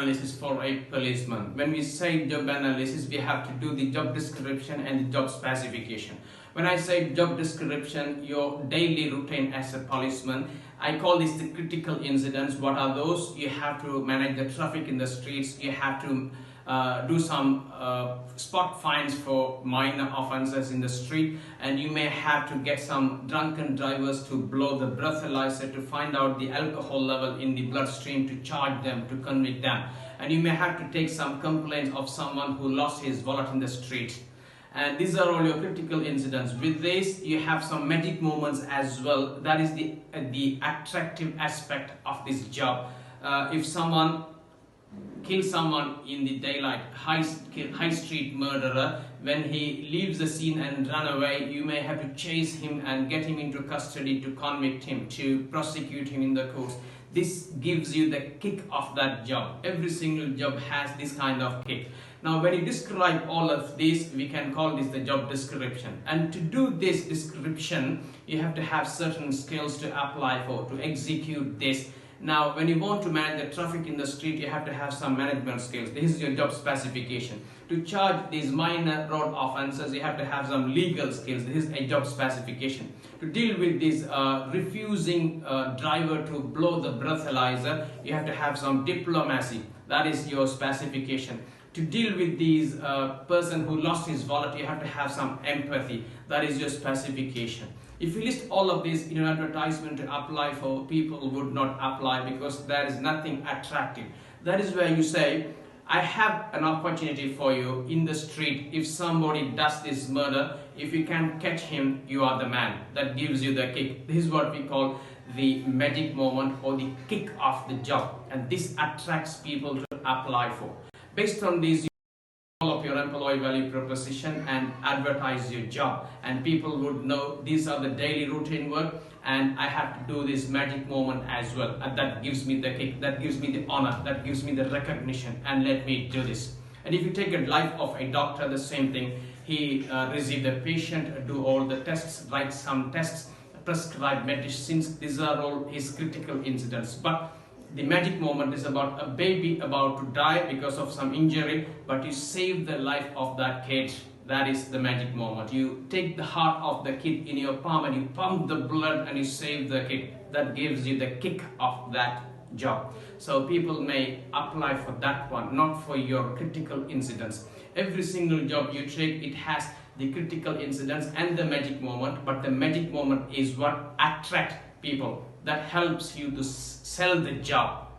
analysis for a policeman. When we say job analysis, we have to do the job description and the job specification. When I say job description, your daily routine as a policeman, I call this the critical incidents. What are those? You have to manage the traffic in the streets. You have to do some spot fines for minor offences in the street, and you may have to get some drunken drivers to blow the breathalyzer to find out the alcohol level in the bloodstream to charge them, to convict them. And you may have to take some complaints of someone who lost his wallet in the street. And these are all your critical incidents. With this, you have some magic moments as well. That is the attractive aspect of this job. If someone kills someone in the daylight, high street murderer, when he leaves the scene and run away, you may have to chase him and get him into custody to convict him, to prosecute him in the courts. This gives you the kick of that job. Every single job has this kind of kick. Now, when you describe all of this, we can call this the job description. And to do this description, you have to have certain skills to apply for, to execute this. Now, when you want to manage the traffic in the street, you have to have some management skills. This is your job specification. To charge these minor road offences, you have to have some legal skills. This is a job specification. To deal with this refusing driver to blow the breathalyzer, you have to have some diplomacy. That is your specification. To deal with these person who lost his wallet, you have to have some empathy. That is your specification. If you list all of this in an advertisement to apply for, people would not apply because there is nothing attractive. That is where you say, I have an opportunity for you in the street. If somebody does this murder, if you can catch him, you are the man. That gives you the kick. This is what we call the magic moment or the kick of the job. And this attracts people to apply for. Based on these, you develop your employee value proposition and advertise your job, and people would know these are the daily routine work and I have to do this magic moment as well, and that gives me the kick, that gives me the honor, that gives me the recognition, and let me do this. And if you take a life of a doctor, the same thing. He received a patient, do all the tests, write some tests, prescribe medicines. These are all his critical incidents. But the magic moment is about a baby about to die because of some injury, but you save the life of that kid. That is the magic moment. You take the heart of the kid in your palm and you pump the blood and you save the kid. That gives you the kick of that job. So people may apply for that one, not for your critical incidents. Every single job you take, it has the critical incidents and the magic moment, but the magic moment is what attracts people. That helps you to sell the job.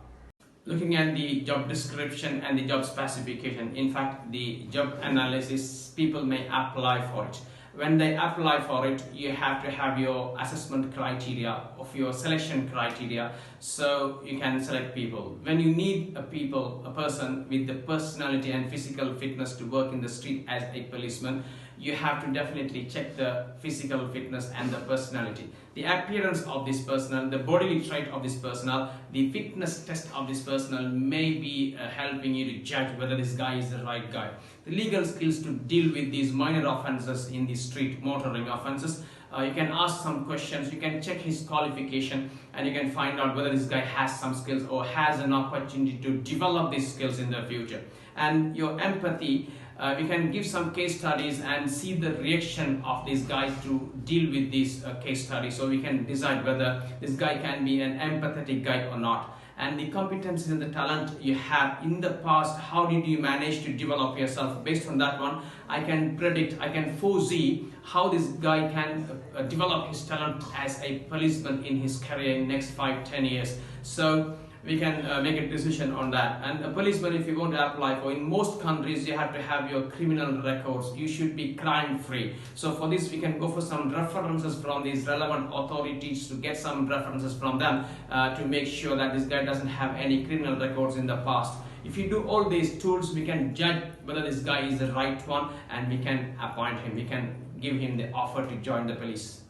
Looking at the job description and the job specification, in fact, the job analysis, people may apply for it. When they apply for it, you have to have your assessment criteria of your selection criteria, so you can select people. When you need a person with the personality and physical fitness to work in the street as a policeman, you have to definitely check the physical fitness and the personality. The appearance of this personnel, the bodily trait of this personnel, the fitness test of this personnel may be helping you to judge whether this guy is the right guy. The legal skills to deal with these minor offences in the street, motoring offences, you can ask some questions, you can check his qualification, and you can find out whether this guy has some skills or has an opportunity to develop these skills in the future. And your empathy, we can give some case studies and see the reaction of these guys to deal with these case studies, so we can decide whether this guy can be an empathetic guy or not. And the competencies and the talent you have in the past, how did you manage to develop yourself? Based on that one, I can predict, I can foresee how this guy can develop his talent as a policeman in his career in next 5-10 years. So we can make a decision on that. And a policeman, if you want to apply for, in most countries you have to have your criminal records. You should be crime free. So for this we can go for some references from these relevant authorities to get some references from them to make sure that this guy doesn't have any criminal records in the past. If you do all these tools, we can judge whether this guy is the right one and we can appoint him. We can give him the offer to join the police.